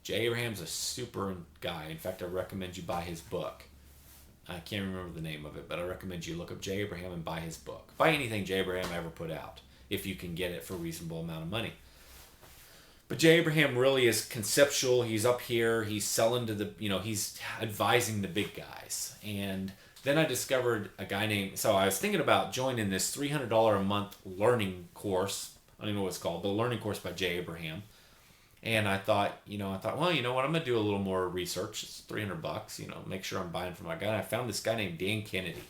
Jay Abraham's a super guy. In fact, I recommend you buy his book. I can't remember the name of it, but I recommend you look up Jay Abraham and buy his book. Buy anything Jay Abraham ever put out, if you can get it for a reasonable amount of money. But Jay Abraham really is conceptual. He's up here. He's selling to the, he's advising the big guys. And then I discovered a guy named, so I was thinking about joining this $300 a month learning course. I don't even know what it's called, but a learning course by Jay Abraham. And I thought, well, you know what? I'm going to do a little more research. It's $300, make sure I'm buying from my guy. And I found this guy named Dan Kennedy.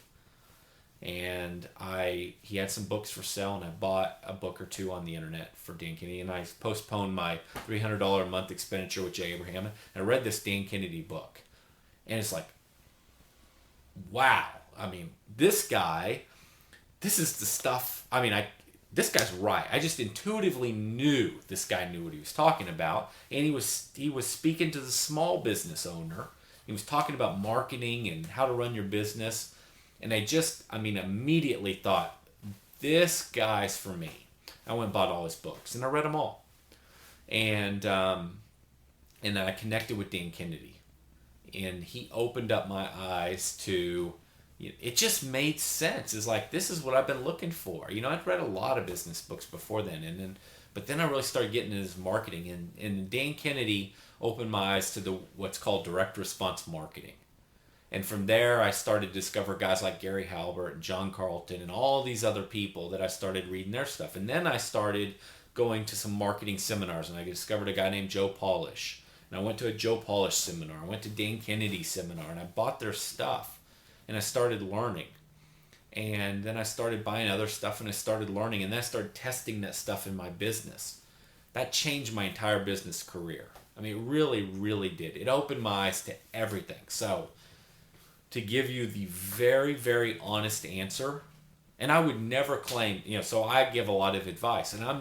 And he had some books for sale, and I bought a book or two on the internet for Dan Kennedy, and I postponed my $300 a month expenditure with Jay Abraham, and I read this Dan Kennedy book, and it's like, wow. I mean, this is the stuff. I mean, this guy's right. I just intuitively knew this guy knew what he was talking about, and he was speaking to the small business owner. He was talking about marketing and how to run your business. And immediately thought, this guy's for me. I went and bought all his books, and I read them all. And I connected with Dan Kennedy. And he opened up my eyes to, it just made sense. It's like, this is what I've been looking for. I'd read a lot of business books before then, but then I really started getting into his marketing. And Dan Kennedy opened my eyes to what's called direct response marketing. And from there, I started to discover guys like Gary Halbert and John Carlton and all these other people that I started reading their stuff. And then I started going to some marketing seminars, and I discovered a guy named Joe Polish. And I went to a Joe Polish seminar. I went to Dan Kennedy seminar, and I bought their stuff. And I started learning. And then I started buying other stuff, and I started learning. And then I started testing that stuff in my business. That changed my entire business career. I mean, it really, really did. It opened my eyes to everything. So, to give you the very, very honest answer, and I would never claim, so I give a lot of advice, and I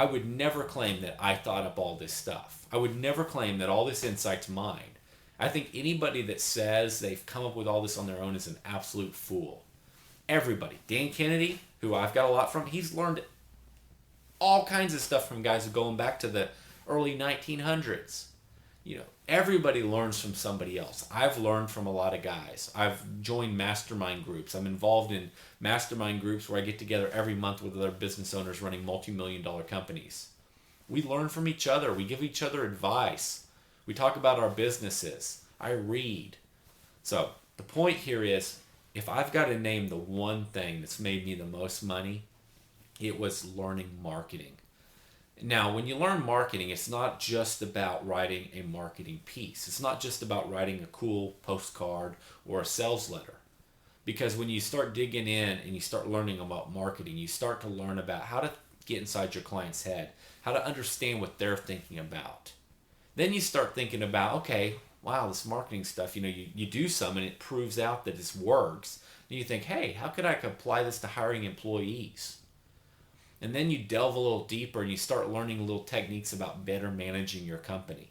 would never claim that I thought up all this stuff. I would never claim that all this insight's mine. I think anybody that says they've come up with all this on their own is an absolute fool. Everybody. Dan Kennedy, who I've got a lot from, he's learned all kinds of stuff from guys going back to the early 1900s. Everybody learns from somebody else. I've learned from a lot of guys. I've joined mastermind groups. I'm involved in mastermind groups where I get together every month with other business owners running multi-million-dollar companies. We learn from each other. We give each other advice. We talk about our businesses. I read. So the point here is, if I've got to name the one thing that's made me the most money, it was learning marketing. Now, when you learn marketing, it's not just about writing a marketing piece. It's not just about writing a cool postcard or a sales letter. Because when you start digging in and you start learning about marketing, you start to learn about how to get inside your client's head, how to understand what they're thinking about. Then you start thinking about, okay, wow, this marketing stuff, you do some and it proves out that it works. Then you think, hey, how could I apply this to hiring employees? And then you delve a little deeper and you start learning little techniques about better managing your company.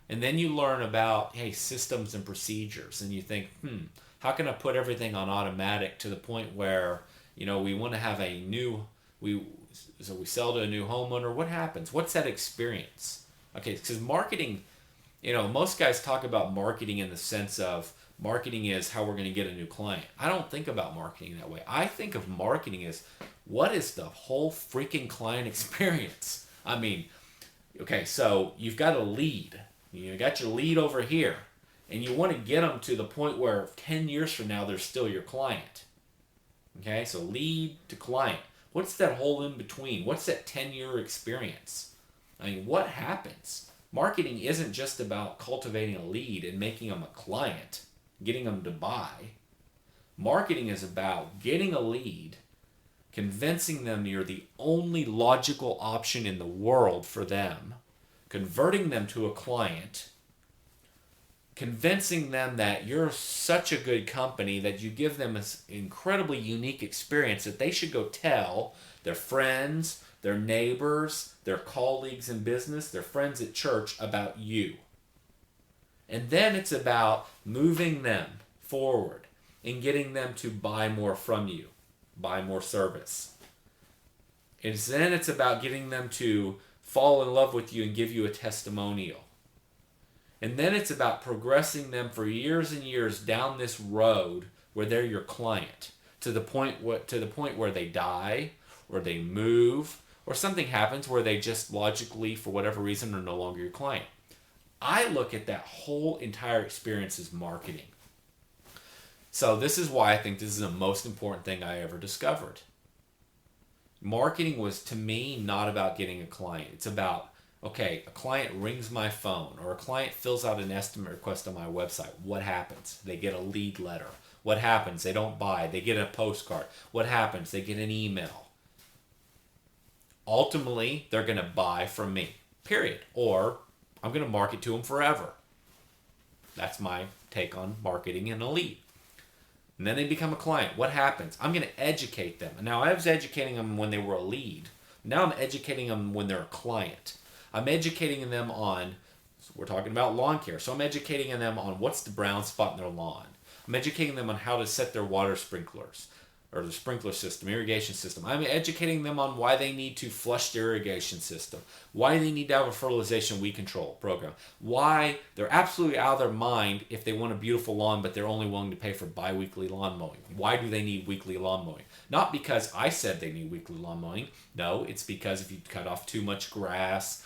And then you learn about, hey, systems and procedures. And you think, how can I put everything on automatic to the point where, we want to have we sell to a new homeowner. What happens? What's that experience? Okay, because marketing, most guys talk about marketing in the sense of marketing is how we're going to get a new client. I don't think about marketing that way. I think of marketing as, what is the whole freaking client experience? I mean, okay, so you've got a lead. You got your lead over here, and you want to get them to the point where 10 years from now, they're still your client. Okay, so lead to client. What's that whole in between? What's that 10-year experience? I mean, what happens? Marketing isn't just about cultivating a lead and making them a client, getting them to buy. Marketing is about getting a lead, convincing them you're the only logical option in the world for them, converting them to a client, convincing them that you're such a good company that you give them an incredibly unique experience that they should go tell their friends, their neighbors, their colleagues in business, their friends at church about you. And then it's about moving them forward and getting them to buy more from you, buy more service. Then it's about getting them to fall in love with you and give you a testimonial. And then it's about progressing them for years and years down this road where they're your client to the point where they die or they move or something happens where they just logically, for whatever reason, are no longer your client. I look at that whole entire experience as marketing. So this is why I think this is the most important thing I ever discovered. Marketing was, to me, not about getting a client. It's about, okay, a client rings my phone or a client fills out an estimate request on my website. What happens? They get a lead letter. What happens? They don't buy. They get a postcard. What happens? They get an email. Ultimately, they're going to buy from me, period. Or I'm going to market to them forever. That's my take on marketing and a lead. And then they become a client. What happens? I'm going to educate them. Now, I was educating them when they were a lead. Now I'm educating them when they're a client. I'm educating them on, so we're talking about lawn care, so I'm educating them on what's the brown spot in their lawn. I'm educating them on how to set their water sprinklers, or the sprinkler system, irrigation system. I'm educating them on why they need to flush their irrigation system, why they need to have a fertilization weed control program, why they're absolutely out of their mind if they want a beautiful lawn but they're only willing to pay for bi-weekly lawn mowing. Why do they need weekly lawn mowing? Not because I said they need weekly lawn mowing. No, it's because if you cut off too much grass,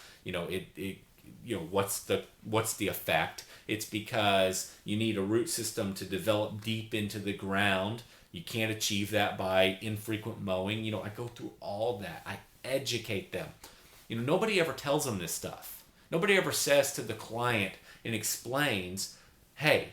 what's the effect? It's because you need a root system to develop deep into the ground. You can't achieve that by infrequent mowing. I go through all that. I educate them. Nobody ever tells them this stuff. Nobody ever says to the client and explains, hey,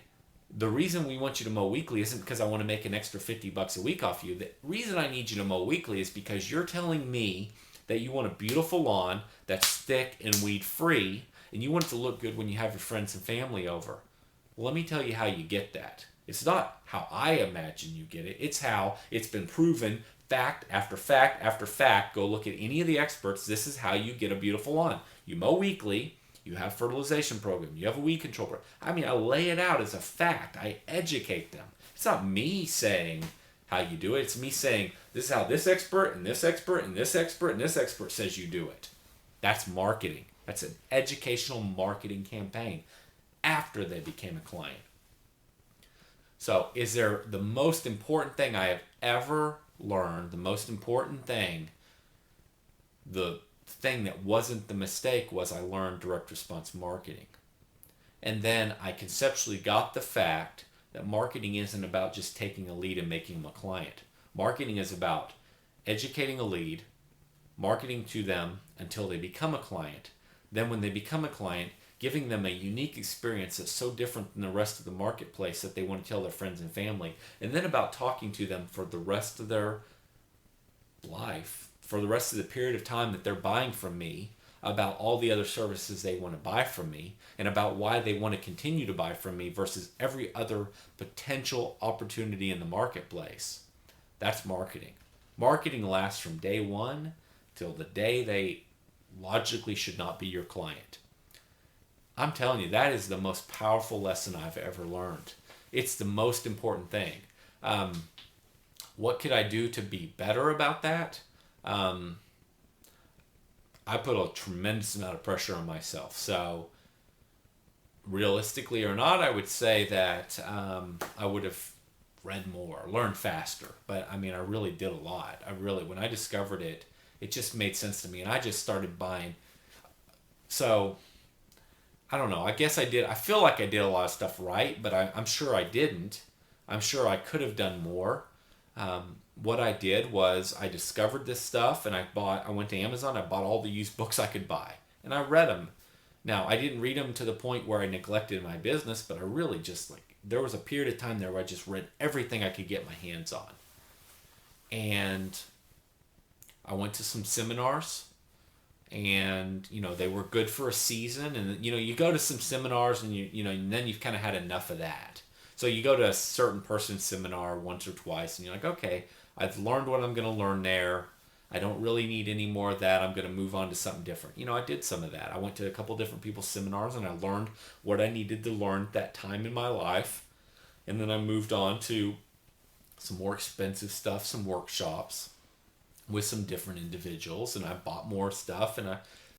the reason we want you to mow weekly isn't because I want to make an extra $50 a week off you. The reason I need you to mow weekly is because you're telling me that you want a beautiful lawn that's thick and weed free, and you want it to look good when you have your friends and family over. Well, let me tell you how you get that. It's not how I imagine you get it. It's how it's been proven, fact after fact after fact. Go look at any of the experts. This is how you get a beautiful lawn. You mow weekly. You have a fertilization program. You have a weed control program. I lay it out as a fact. I educate them. It's not me saying how you do it. It's me saying, this is how this expert and this expert and this expert and this expert says you do it. That's marketing. That's an educational marketing campaign after they became a client. So is there the most important thing I have ever learned, the most important thing, the thing that wasn't the mistake was I learned direct response marketing. And then I conceptually got the fact that marketing isn't about just taking a lead and making them a client. Marketing is about educating a lead, marketing to them until they become a client. Then when they become a client, giving them a unique experience that's so different than the rest of the marketplace that they want to tell their friends and family. And then about talking to them for the rest of their life, for the rest of the period of time that they're buying from me, about all the other services they want to buy from me, and about why they want to continue to buy from me versus every other potential opportunity in the marketplace. That's marketing. Marketing lasts from day one till the day they logically should not be your client. I'm telling you, that is the most powerful lesson I've ever learned. It's the most important thing. What could I do to be better about that? I put a tremendous amount of pressure on myself. So realistically or not, I would say that I would have read more, learned faster. But I really did a lot. When I discovered it, it just made sense to me. And I just started buying. So I don't know. I guess I did. I feel like I did a lot of stuff right, but I'm sure I didn't. I'm sure I could have done more. What I did was I discovered this stuff and I went to Amazon. I bought all the used books I could buy and I read them. Now, I didn't read them to the point where I neglected my business, but I really just there was a period of time there where I just read everything I could get my hands on. And I went to some seminars. And they were good for a season, and you go to some seminars and and then you've kind of had enough of that. So you go to a certain person's seminar once or twice and you're like, okay, I've learned what I'm going to learn there. I don't really need any more of that. I'm going to move on to something different. I did some of that. I went to a couple different people's seminars and I learned what I needed to learn at that time in my life. And then I moved on to some more expensive stuff, some workshops with some different individuals, and I bought more stuff, and